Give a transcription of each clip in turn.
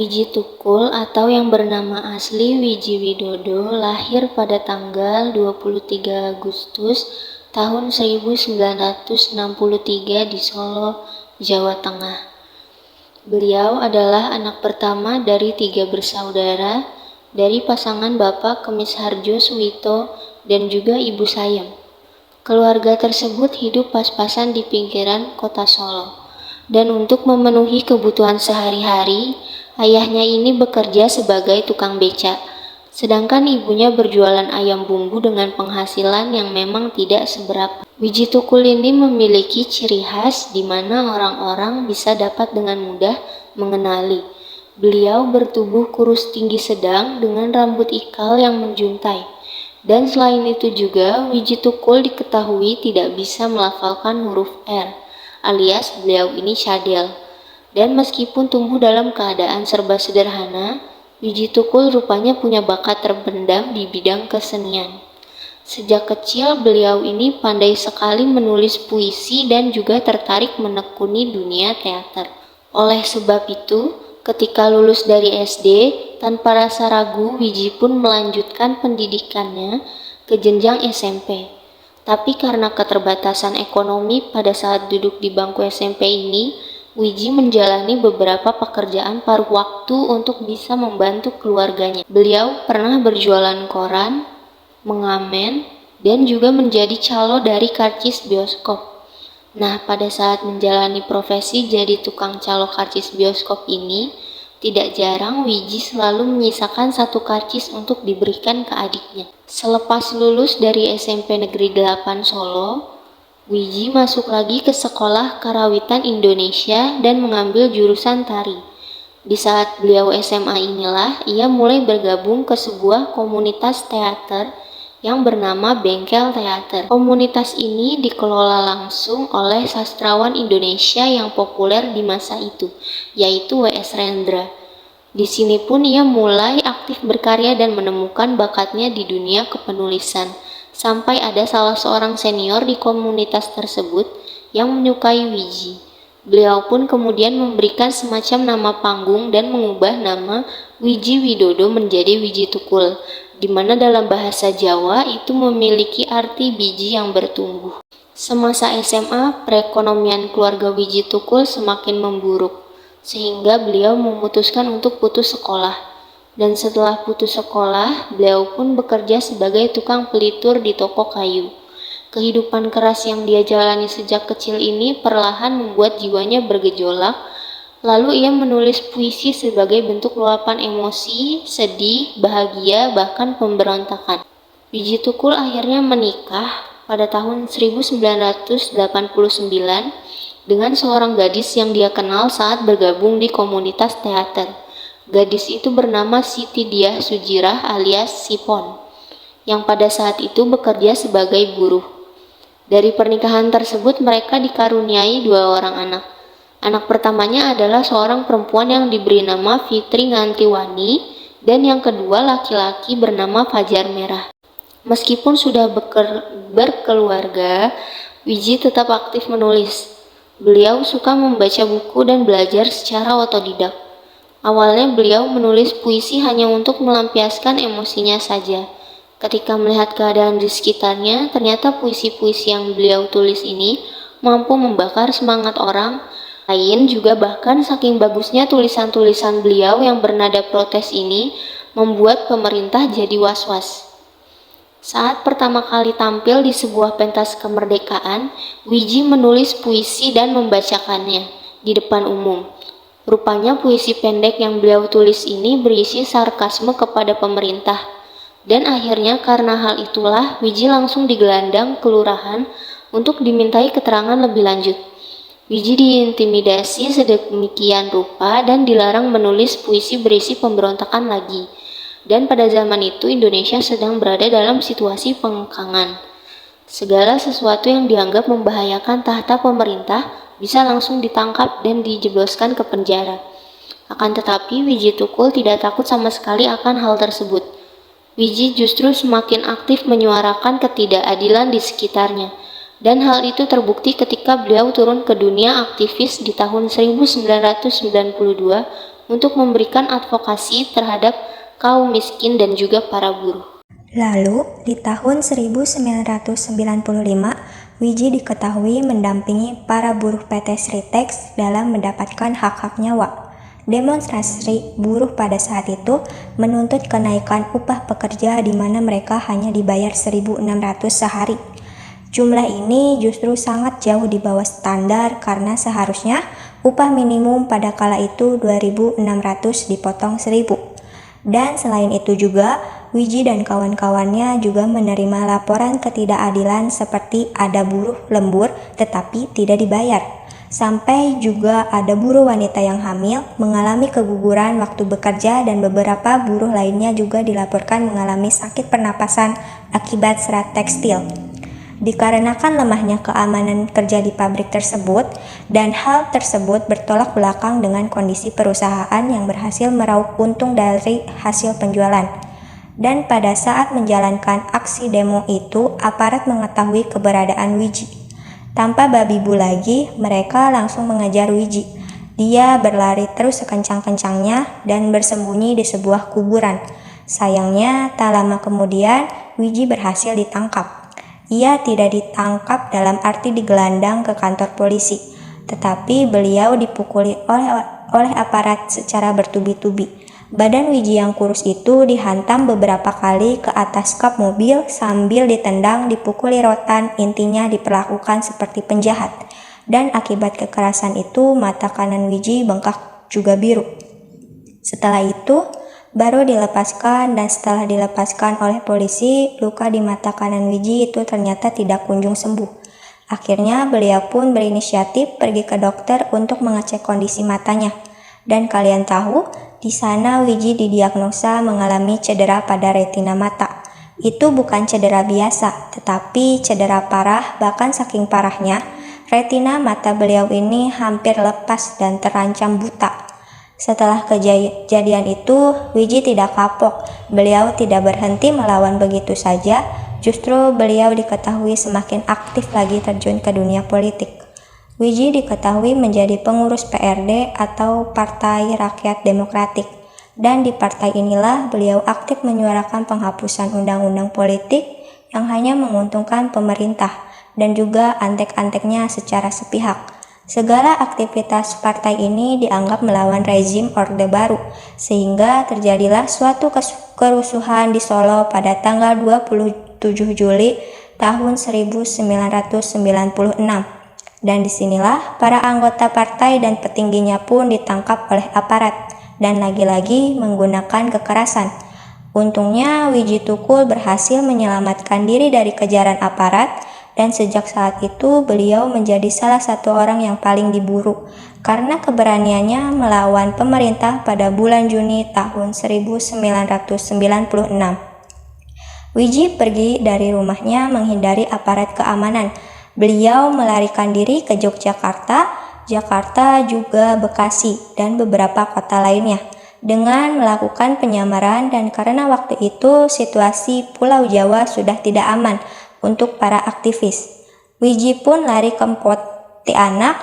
Wiji Tukul atau yang bernama asli Wiji Widodo lahir pada tanggal 23 Agustus tahun 1963 di Solo, Jawa Tengah. Beliau adalah anak pertama dari 3 bersaudara dari pasangan Bapak Kemisharjo Suwito dan juga Ibu Sayem. Keluarga tersebut hidup pas-pasan di pinggiran kota Solo. Dan untuk memenuhi kebutuhan sehari-hari, ayahnya ini bekerja sebagai tukang beca, sedangkan ibunya berjualan ayam bumbu dengan penghasilan yang memang tidak seberapa. Wiji Tukul ini memiliki ciri khas di mana orang-orang bisa dapat dengan mudah mengenali. Beliau bertubuh kurus tinggi sedang dengan rambut ikal yang menjuntai. Dan selain itu juga, Wiji Tukul diketahui tidak bisa melafalkan huruf R, alias beliau ini cadel. Dan meskipun tumbuh dalam keadaan serba sederhana, Wiji Tukul rupanya punya bakat terpendam di bidang kesenian. Sejak kecil beliau ini pandai sekali menulis puisi dan juga tertarik menekuni dunia teater. Oleh sebab itu, ketika lulus dari SD, tanpa rasa ragu Wiji pun melanjutkan pendidikannya ke jenjang SMP. Tapi karena keterbatasan ekonomi pada saat duduk di bangku SMP ini, Wiji menjalani beberapa pekerjaan paruh waktu untuk bisa membantu keluarganya. Beliau pernah berjualan koran, mengamen, dan juga menjadi calo dari karcis bioskop. Nah, pada saat menjalani profesi jadi tukang calo karcis bioskop ini, tidak jarang Wiji selalu menyisakan satu karcis untuk diberikan ke adiknya. Selepas lulus dari SMP Negeri 8 Solo, Wiji masuk lagi ke Sekolah Karawitan Indonesia dan mengambil jurusan tari. Di saat beliau SMA inilah, ia mulai bergabung ke sebuah komunitas teater yang bernama Bengkel Teater. Komunitas ini dikelola langsung oleh sastrawan Indonesia yang populer di masa itu, yaitu W.S. Rendra. Di sini pun ia mulai aktif berkarya dan menemukan bakatnya di dunia kepenulisan, sampai ada salah seorang senior di komunitas tersebut yang menyukai Wiji. Beliau pun kemudian memberikan semacam nama panggung dan mengubah nama Wiji Widodo menjadi Wiji Tukul, di mana dalam bahasa Jawa itu memiliki arti biji yang bertumbuh. Semasa SMA, perekonomian keluarga Wiji Tukul semakin memburuk, sehingga beliau memutuskan untuk putus sekolah. Dan setelah putus sekolah, beliau pun bekerja sebagai tukang pelitur di toko kayu. Kehidupan keras yang dia jalani sejak kecil ini perlahan membuat jiwanya bergejolak. Lalu ia menulis puisi sebagai bentuk luapan emosi, sedih, bahagia, bahkan pemberontakan. Wiji Tukul akhirnya menikah pada tahun 1989 dengan seorang gadis yang dia kenal saat bergabung di komunitas teater. Gadis itu bernama Siti Diah Sujirah alias Sipon, yang pada saat itu bekerja sebagai buruh. Dari pernikahan tersebut mereka dikaruniai 2 orang anak. Anak pertamanya adalah seorang perempuan yang diberi nama Fitri Ngantiwani dan yang kedua laki-laki bernama Fajar Merah. Meskipun sudah berkeluarga, Wiji tetap aktif menulis. Beliau suka membaca buku dan belajar secara otodidak. Awalnya beliau menulis puisi hanya untuk melampiaskan emosinya saja. Ketika melihat keadaan di sekitarnya, ternyata puisi-puisi yang beliau tulis ini mampu membakar semangat orang lain juga, bahkan saking bagusnya tulisan-tulisan beliau yang bernada protes ini membuat pemerintah jadi was-was. Saat pertama kali tampil di sebuah pentas kemerdekaan, Wiji menulis puisi dan membacakannya di depan umum. Rupanya puisi pendek yang beliau tulis ini berisi sarkasme kepada pemerintah. Dan akhirnya karena hal itulah Wiji langsung digelandang kelurahan untuk dimintai keterangan lebih lanjut. Wiji diintimidasi sedemikian rupa dan dilarang menulis puisi berisi pemberontakan lagi. Dan pada zaman itu Indonesia sedang berada dalam situasi pengkangan. Segala sesuatu yang dianggap membahayakan tahta pemerintah bisa langsung ditangkap dan dijebloskan ke penjara. Akan tetapi Wiji Tukul tidak takut sama sekali akan hal tersebut. Wiji justru semakin aktif menyuarakan ketidakadilan di sekitarnya. Dan hal itu terbukti ketika beliau turun ke dunia aktivis di tahun 1992 untuk memberikan advokasi terhadap kaum miskin dan juga para buruh. Lalu, di tahun 1995, Wiji diketahui mendampingi para buruh PT Sritex dalam mendapatkan hak-hak nyawa. Demonstrasi buruh pada saat itu menuntut kenaikan upah pekerja di mana mereka hanya dibayar 1.600 sehari. Jumlah ini justru sangat jauh di bawah standar karena seharusnya upah minimum pada kala itu 2.600 dipotong 1.000. Dan selain itu juga, Wiji dan kawan-kawannya juga menerima laporan ketidakadilan seperti ada buruh lembur tetapi tidak dibayar. Sampai juga ada buruh wanita yang hamil mengalami keguguran waktu bekerja dan beberapa buruh lainnya juga dilaporkan mengalami sakit pernapasan akibat serat tekstil. Dikarenakan lemahnya keamanan kerja di pabrik tersebut, dan hal tersebut bertolak belakang dengan kondisi perusahaan yang berhasil meraup untung dari hasil penjualan. Dan pada saat menjalankan aksi demo itu, aparat mengetahui keberadaan Wiji. Tanpa babi bu lagi, mereka langsung mengejar Wiji. Dia berlari terus sekencang-kencangnya dan bersembunyi di sebuah kuburan. Sayangnya, tak lama kemudian, Wiji berhasil ditangkap. Ia tidak ditangkap dalam arti digelandang ke kantor polisi, tetapi beliau dipukuli oleh aparat secara bertubi-tubi. Badan Wiji yang kurus itu dihantam beberapa kali ke atas kap mobil sambil ditendang, dipukuli rotan, intinya diperlakukan seperti penjahat. Dan akibat kekerasan itu mata kanan Wiji bengkak juga biru. Setelah itu baru dilepaskan, dan setelah dilepaskan oleh polisi, luka di mata kanan Wiji itu ternyata tidak kunjung sembuh. Akhirnya beliau pun berinisiatif pergi ke dokter untuk mengecek kondisi matanya. Dan kalian tahu, di sana Wiji didiagnosa mengalami cedera pada retina mata. Itu bukan cedera biasa, tetapi cedera parah, bahkan saking parahnya, retina mata beliau ini hampir lepas dan terancam buta. Setelah kejadian itu, Wiji tidak kapok. Beliau tidak berhenti melawan begitu saja, justru beliau diketahui semakin aktif lagi terjun ke dunia politik. Wiji diketahui menjadi pengurus PRD atau Partai Rakyat Demokratik, dan di partai inilah beliau aktif menyuarakan penghapusan undang-undang politik yang hanya menguntungkan pemerintah dan juga antek-anteknya secara sepihak. Segala aktivitas partai ini dianggap melawan rezim Orde Baru, sehingga terjadilah suatu kerusuhan di Solo pada tanggal 27 Juli tahun 1996. Dan disinilah para anggota partai dan petingginya pun ditangkap oleh aparat, dan lagi-lagi menggunakan kekerasan. Untungnya Wiji Tukul berhasil menyelamatkan diri dari kejaran aparat, dan sejak saat itu beliau menjadi salah satu orang yang paling diburu karena keberaniannya melawan pemerintah pada bulan Juni tahun 1996. Wiji pergi dari rumahnya menghindari aparat keamanan. Beliau melarikan diri ke Yogyakarta, Jakarta, juga Bekasi, dan beberapa kota lainnya dengan melakukan penyamaran, dan karena waktu itu situasi Pulau Jawa sudah tidak aman untuk para aktivis. Wiji pun lari ke Pontianak,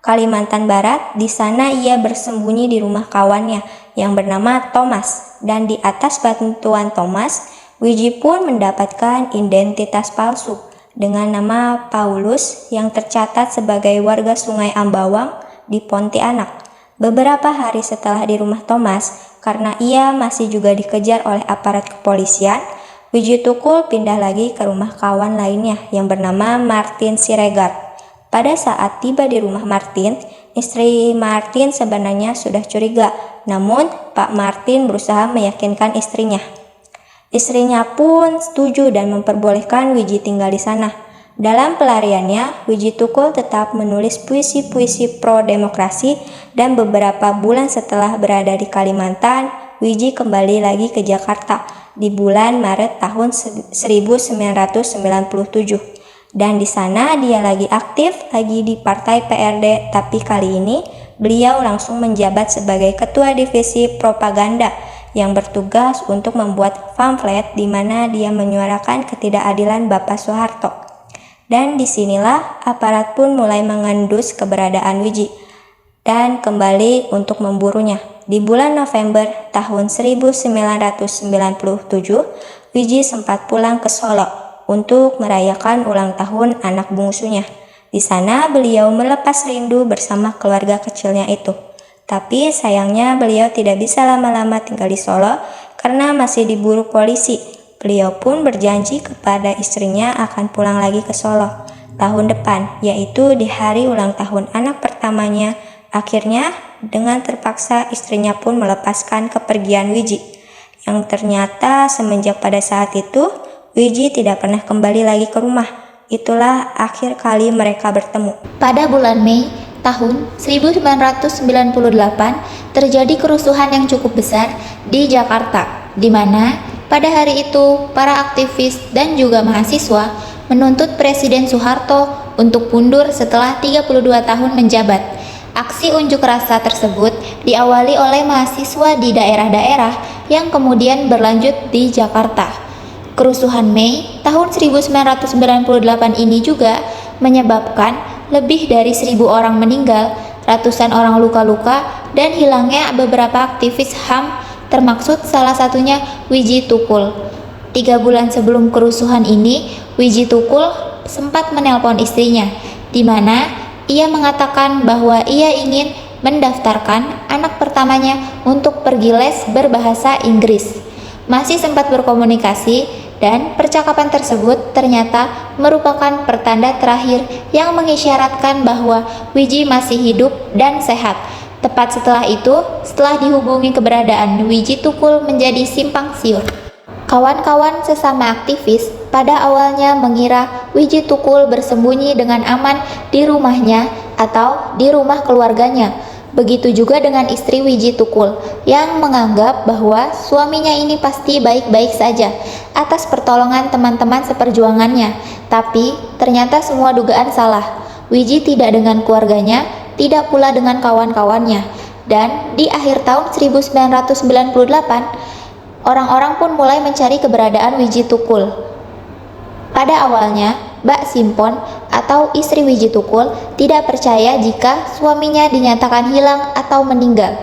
Kalimantan Barat. Di sana ia bersembunyi di rumah kawannya yang bernama Thomas, dan di atas bantuan Thomas, Wiji pun mendapatkan identitas palsu dengan nama Paulus yang tercatat sebagai warga Sungai Ambawang di Pontianak. Beberapa hari setelah di rumah Thomas, karena ia masih juga dikejar oleh aparat kepolisian, Wiji Tukul pindah lagi ke rumah kawan lainnya yang bernama Martin Siregar. Pada saat tiba di rumah Martin, istri Martin sebenarnya sudah curiga, namun Pak Martin berusaha meyakinkan istrinya. Istrinya pun setuju dan memperbolehkan Wiji tinggal di sana. Dalam pelariannya, Wiji Tukul tetap menulis puisi-puisi pro-demokrasi, dan beberapa bulan setelah berada di Kalimantan, Wiji kembali lagi ke Jakarta di bulan Maret tahun 1997. Dan di sana dia lagi aktif lagi di Partai PRD, tapi kali ini beliau langsung menjabat sebagai Ketua Divisi Propaganda yang bertugas untuk membuat pamflet di mana dia menyuarakan ketidakadilan Bapak Soeharto. Dan disinilah aparat pun mulai mengendus keberadaan Wiji dan kembali untuk memburunya. Di bulan November tahun 1997, Wiji sempat pulang ke Solo untuk merayakan ulang tahun anak bungsunya. Di sana beliau melepas rindu bersama keluarga kecilnya itu. Tapi sayangnya beliau tidak bisa lama-lama tinggal di Solo karena masih diburu polisi. Beliau pun berjanji kepada istrinya akan pulang lagi ke Solo tahun depan, yaitu di hari ulang tahun anak pertamanya. Akhirnya, dengan terpaksa istrinya pun melepaskan kepergian Wiji, yang ternyata semenjak pada saat itu, Wiji tidak pernah kembali lagi ke rumah. Itulah akhir kali mereka bertemu. Pada bulan Mei tahun 1998 terjadi kerusuhan yang cukup besar di Jakarta, di mana pada hari itu para aktivis dan juga mahasiswa menuntut Presiden Soeharto untuk mundur setelah 32 tahun menjabat. Aksi unjuk rasa tersebut diawali oleh mahasiswa di daerah-daerah yang kemudian berlanjut di Jakarta. Kerusuhan Mei tahun 1998 ini juga menyebabkan lebih dari 1.000 orang meninggal, ratusan orang luka-luka, dan hilangnya beberapa aktivis HAM, termaksud salah satunya Wiji Tukul. 3 bulan sebelum kerusuhan ini, Wiji Tukul sempat menelpon istrinya, di mana ia mengatakan bahwa ia ingin mendaftarkan anak pertamanya untuk pergi les berbahasa Inggris. Masih sempat berkomunikasi, dan percakapan tersebut ternyata merupakan pertanda terakhir yang mengisyaratkan bahwa Wiji masih hidup dan sehat. Tepat setelah itu, setelah dihubungi keberadaan Wiji Tukul menjadi simpang siur. Kawan-kawan sesama aktivis pada awalnya mengira Wiji Tukul bersembunyi dengan aman di rumahnya atau di rumah keluarganya. Begitu juga dengan istri Wiji Tukul yang menganggap bahwa suaminya ini pasti baik-baik saja atas pertolongan teman-teman seperjuangannya. Tapi ternyata semua dugaan salah. Wiji tidak dengan keluarganya, tidak pula dengan kawan-kawannya. Dan di akhir tahun 1998, orang-orang pun mulai mencari keberadaan Wiji Tukul. Pada awalnya, Mbak Simpon atau istri Wiji Tukul tidak percaya jika suaminya dinyatakan hilang atau meninggal.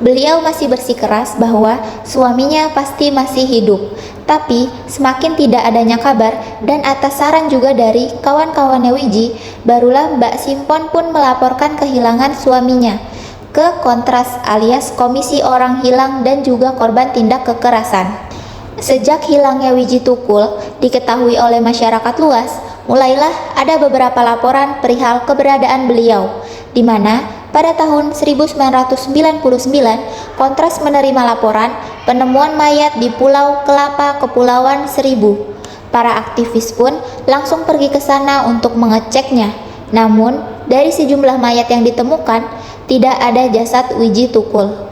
Beliau masih bersikeras bahwa suaminya pasti masih hidup. Tapi semakin tidak adanya kabar dan atas saran juga dari kawan-kawannya Wiji, barulah Mbak Simpon pun melaporkan kehilangan suaminya ke Kontras alias Komisi Orang Hilang dan juga Korban Tindak Kekerasan. Sejak hilangnya Wiji Tukul diketahui oleh masyarakat luas, mulailah ada beberapa laporan perihal keberadaan beliau, di mana pada tahun 1999 Kontras menerima laporan penemuan mayat di Pulau Kelapa, Kepulauan Seribu. Para aktivis pun langsung pergi ke sana untuk mengeceknya. Namun, dari sejumlah mayat yang ditemukan, tidak ada jasad Wiji Tukul.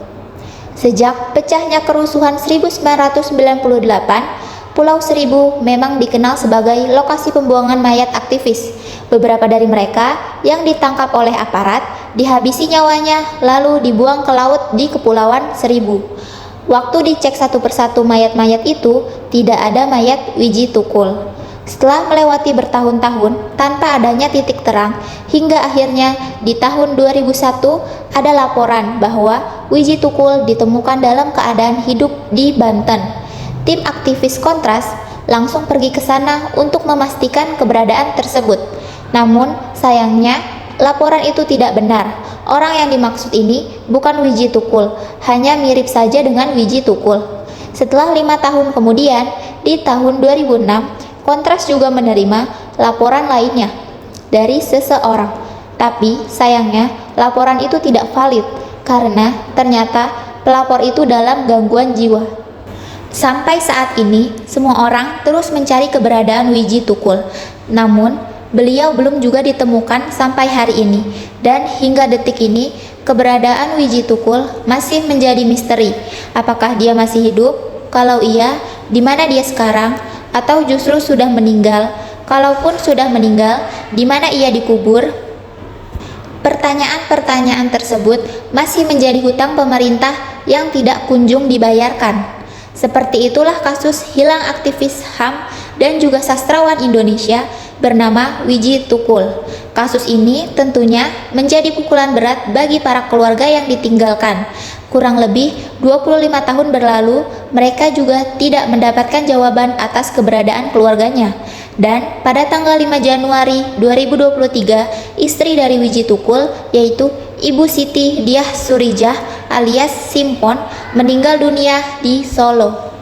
Sejak pecahnya kerusuhan 1998, Pulau Seribu memang dikenal sebagai lokasi pembuangan mayat aktivis. Beberapa dari mereka yang ditangkap oleh aparat dihabisi nyawanya lalu dibuang ke laut di Kepulauan Seribu. Waktu dicek satu persatu mayat-mayat itu, tidak ada mayat Wiji Tukul. Setelah melewati bertahun-tahun tanpa adanya titik terang, hingga akhirnya di tahun 2001 ada laporan bahwa Wiji Tukul ditemukan dalam keadaan hidup di Banten. Tim aktivis Kontras langsung pergi ke sana untuk memastikan keberadaan tersebut. Namun sayangnya laporan itu tidak benar. Orang yang dimaksud ini bukan Wiji Tukul, hanya mirip saja dengan Wiji Tukul. Setelah 5 tahun kemudian, di tahun 2006, Kontras juga menerima laporan lainnya dari seseorang. Tapi sayangnya laporan itu tidak valid karena ternyata pelapor itu dalam gangguan jiwa. Sampai saat ini, semua orang terus mencari keberadaan Wiji Tukul. Namun, beliau belum juga ditemukan sampai hari ini. Dan hingga detik ini, keberadaan Wiji Tukul masih menjadi misteri. Apakah dia masih hidup? Kalau iya, di mana dia sekarang? Atau justru sudah meninggal? Kalaupun sudah meninggal, di mana ia dikubur? Pertanyaan-pertanyaan tersebut masih menjadi hutang pemerintah yang tidak kunjung dibayarkan. Seperti itulah kasus hilang aktivis HAM dan juga sastrawan Indonesia bernama Wiji Tukul. Kasus ini tentunya menjadi pukulan berat bagi para keluarga yang ditinggalkan. Kurang lebih 25 tahun berlalu, mereka juga tidak mendapatkan jawaban atas keberadaan keluarganya. Dan pada tanggal 5 Januari 2023, istri dari Wiji Tukul, yaitu Ibu Siti Diah Surijah alias Simpon, meninggal dunia di Solo.